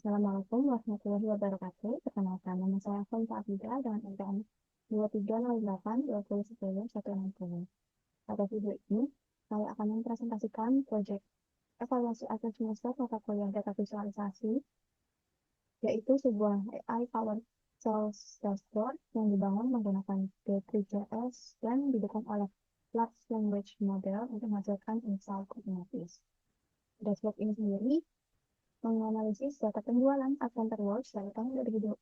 Assalamualaikum warahmatullahi wabarakatuh. Perkenalkan, nama saya Fonta Abida dengan NPM 23082010 Pada video ini, saya akan mempresentasikan proyek evaluasi akhir semester mata kuliah data visualisasi, yaitu sebuah AI-powered sales dashboard yang dibangun menggunakan D3JS dan didukung oleh large language model untuk menghasilkan insight otomatis. Dashboard ini sendiri menganalisis data penjualan Adventure Works dari tahun 2001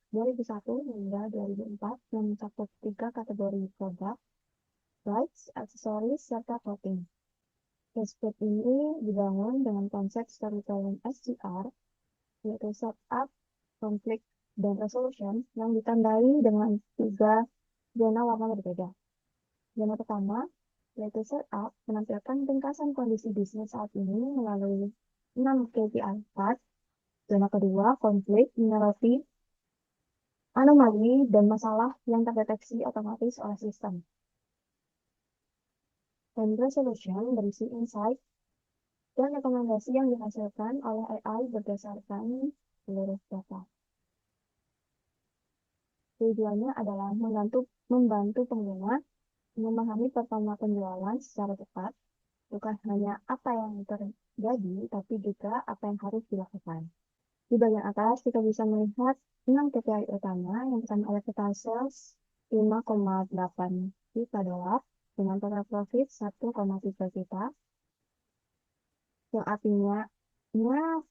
hingga 2004 yang mencakup 3 kategori produk, rights, aksesoris, serta clothing. Dashboard ini dibangun dengan konsep storytelling SCR, yaitu setup, conflict, dan resolution yang ditandai dengan 3 zona warna berbeda. Zona pertama, yaitu setup, menampilkan ringkasan kondisi bisnis saat ini melalui 6 KPI chart. Zona kedua, konflik, menyoroti anomali dan masalah yang terdeteksi otomatis oleh sistem. Dan resolution berisi insight dan rekomendasi yang dihasilkan oleh AI berdasarkan seluruh data. Tujuannya adalah membantu pengguna memahami performa penjualan secara cepat, bukan hanya apa yang terjadi, tapi juga apa yang harus dilakukan. Di bagian atas, kita bisa melihat 6 KPI utama yang pertama oleh total sales 5,8 juta dolar dengan total profit 1,3 juta, yang artinya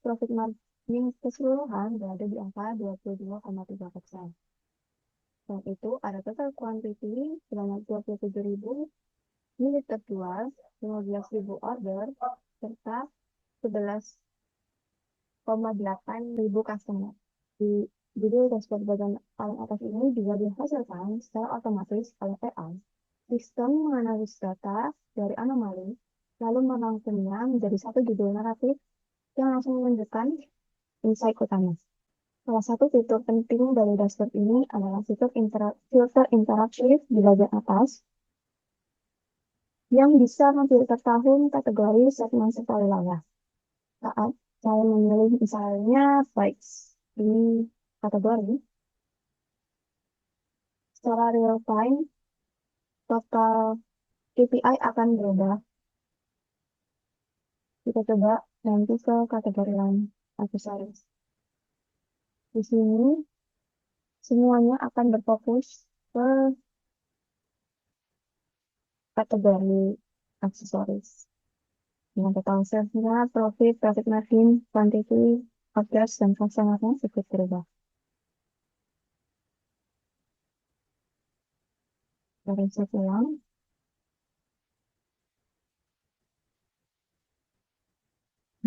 profit margin keseluruhan berada di angka 22,3%. Dan itu ada total quantity sebanyak 27.000 unit terjual, 15.000 order, serta 11,8 ribu customer. Di judul dashboard bagian paling atas ini juga dihasilkan secara otomatis oleh AI. Sistem menganalisis data dari anomali, lalu merangkumnya menjadi satu judul naratif yang langsung menunjukkan insight utama. Salah satu fitur penting dari dashboard ini adalah filter interaktif di bagian atas yang bisa memfilter tahun, kategori, segmen, serta wilayah. Saat saya memilih misalnya bikes di kategori, secara real time, total KPI akan berubah. Kita coba nanti ke kategori lain, aksesoris. Di sini, semuanya akan berfokus ke kategori aksesoris. Dengan total sales-nya, profit margin, quantity, orders, dan customer-nya ikut berubah. Dari saya ulang.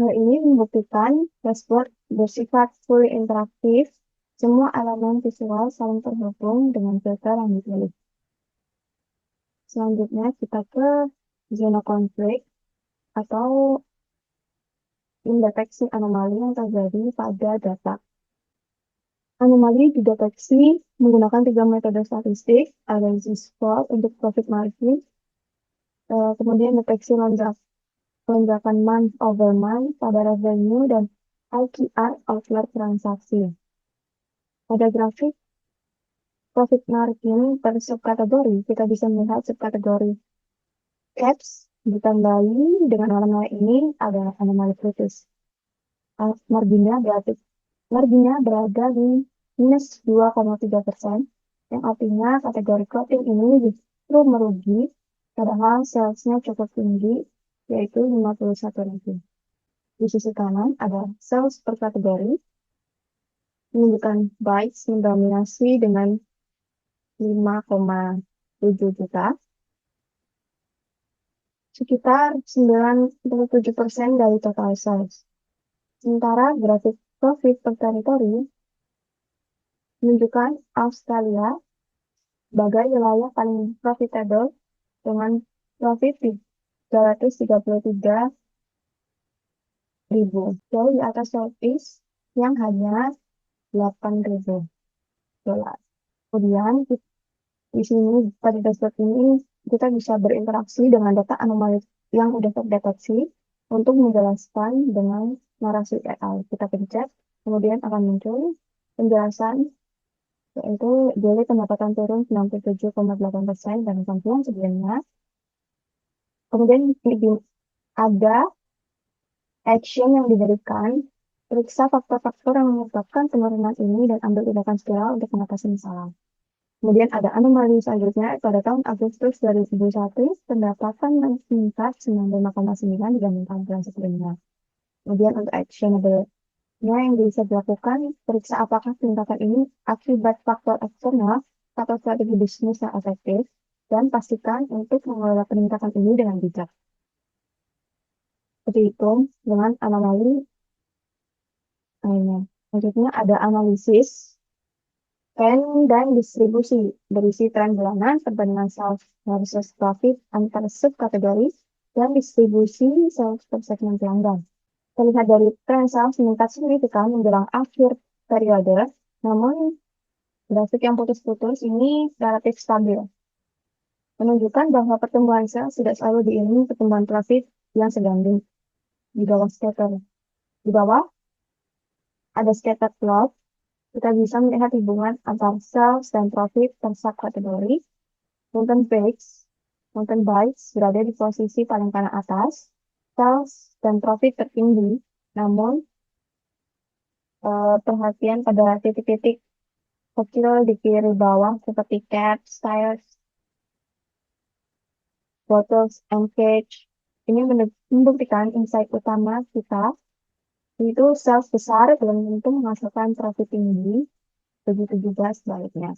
Hal ini membuktikan dashboard bersifat fully interaktif, semua elemen visual saling terhubung dengan filter yang dipilih. Selanjutnya kita ke zona konflik atau mendeteksi anomali yang terjadi pada data. Anomali dideteksi menggunakan 3 metode statistik, analysis fault untuk profit margin, kemudian deteksi lonjakan month over month pada revenue, dan IQR outlier transaksi. Pada grafik profit margin per subkategori, kita bisa melihat subkategori caps ditandai dengan warna merah ini adalah anomali kritis. Marginnya berada di minus 2,3%, yang artinya kategori clothing ini justru merugi, padahal salesnya cukup tinggi, yaitu 51.000. Di sisi kanan ada sales per kategori, menunjukkan bikes mendominasi dengan 5,7 juta, sekitar 97% dari total sales. Sementara grafik profit per teritori menunjukkan Australia sebagai wilayah paling profitable dengan profit 333.000, jauh di atas Southeast yang hanya 8.000 dolar. Kemudian di sini pada dashboard ini kita bisa berinteraksi dengan data anomali yang sudah terdeteksi untuk menjelaskan dengan narasi AI. Kita pencet Kemudian akan muncul penjelasan, yaitu Daily pendapatan turun 97,8% dari bulan sebelumnya. Kemudian ada action yang diberikan, periksa faktor-faktor yang menyebabkan penurunan ini dan ambil tindakan segera untuk mengatasi masalah. Kemudian ada anomali selanjutnya, pada tahun Agustus 2021, pendapatan meningkat 95,9 dibandingkan bulan sebelumnya. Kemudian untuk actionable-nya yang bisa dilakukan, periksa apakah peningkatan ini akibat faktor eksternal atau strategi bisnis yang efektif, dan pastikan untuk mengelola peningkatan ini dengan bijak. Seperti itu, dengan anomali lainnya. Selanjutnya ada analisis tren dan distribusi, berisi tren bulanan, perbandingan sales versus profit antar subkategori, dan distribusi sales per segmen pelanggan. Terlihat dari tren sales meningkat signifikan menjelang akhir periode, namun grafik yang putus-putus ini relatif stabil, menunjukkan bahwa pertumbuhan sales tidak selalu diiringi pertumbuhan profit yang seganding. Di bawah ada scatter plot. Kita bisa melihat hubungan antara sales dan profit per subkategori. Mountain bikes berada di posisi paling kanan atas, sales dan profit tertinggi, namun perhatian pada titik-titik kecil di kiri bawah seperti caps, tires, bottles, and cage. Ini membuktikan insight utama kita, yaitu sales besar belum tentu menghasilkan profit tinggi, begitu juga sebaliknya.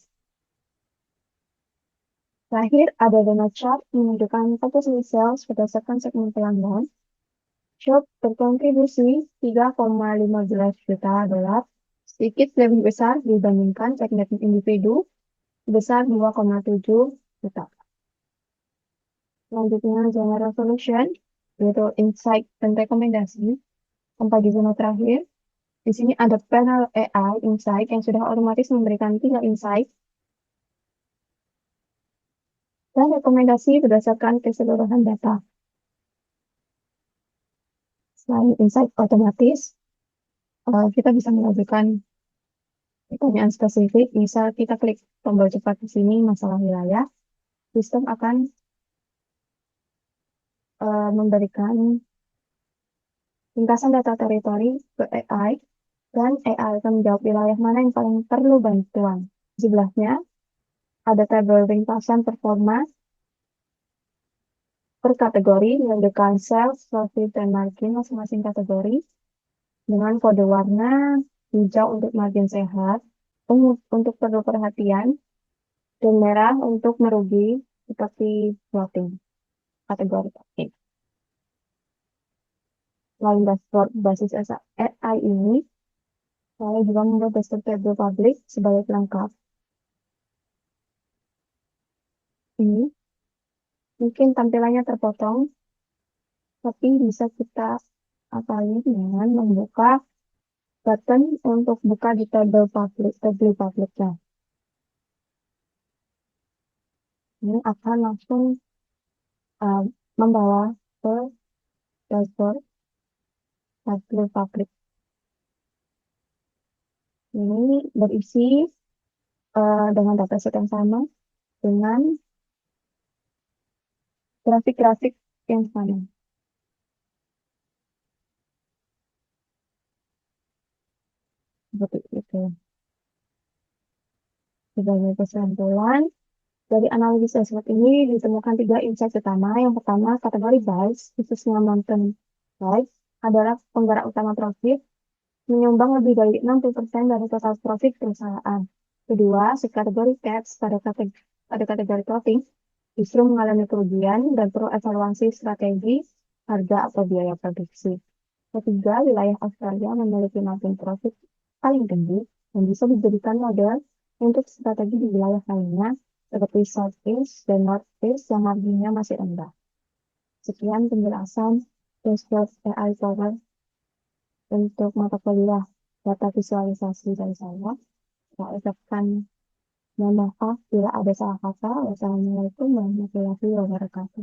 Terakhir, ada donut chart menunjukkan composite sales berdasarkan segmen pelanggan. Shop berkontribusi 3,15 juta dolar, sedikit lebih besar dibandingkan segmen individu, besar 2,7 juta. Selanjutnya, general solution, yaitu insight dan rekomendasi. Sampai di zona terakhir, di sini ada panel AI insight yang sudah otomatis memberikan 3 insight dan rekomendasi berdasarkan keseluruhan data. Selain insight otomatis, kita bisa mengajukan pertanyaan spesifik. Misal kita klik tombol cepat di sini, masalah wilayah, sistem akan memberikan ringkasan data teritori ke AI, dan AI akan menjawab wilayah mana yang paling perlu bantuan. Di sebelahnya, ada tabel ringkasan performa per kategori menunjukkan sales, profit, dan margin masing-masing kategori dengan kode warna hijau untuk margin sehat, ungu untuk perlu perhatian, dan merah untuk merugi seperti floating kategori tadi. Selain dashboard basis AI ini, saya juga membuat dashboard tabel publik sebagai pelengkap. Ini mungkin tampilannya terpotong, tapi bisa kita apalagi dengan membuka button untuk buka di tabel publiknya. Ini akan langsung membawa ke dashboard tabel publik. Ini berisi dengan dataset yang sama, dengan grafik-grafik yang sama. Seperti itu. Sebagai kesimpulan, dari analisis dashboard ini ditemukan 3 insight utama. Yang pertama, kategori bikes, khususnya mountain bikes, adalah penggerak utama profit, menyumbang lebih dari 60% dari total profit perusahaan. Kedua, subkategori caps pada kategori clothing justru mengalami kerugian dan perlu evaluasi strategi, harga, atau biaya produksi. Ketiga, wilayah Australia memiliki margin profit paling tinggi dan bisa dijadikan model untuk strategi di wilayah lainnya seperti Southeast dan Northeast yang marginnya masih rendah. Sekian penjelasan dashboard AI Power untuk mata kuliah data visualisasi dari saya. Saya ucapkan mohon maaf bila ada salah kata. Wassalamualaikum warahmatullahi wabarakatuh.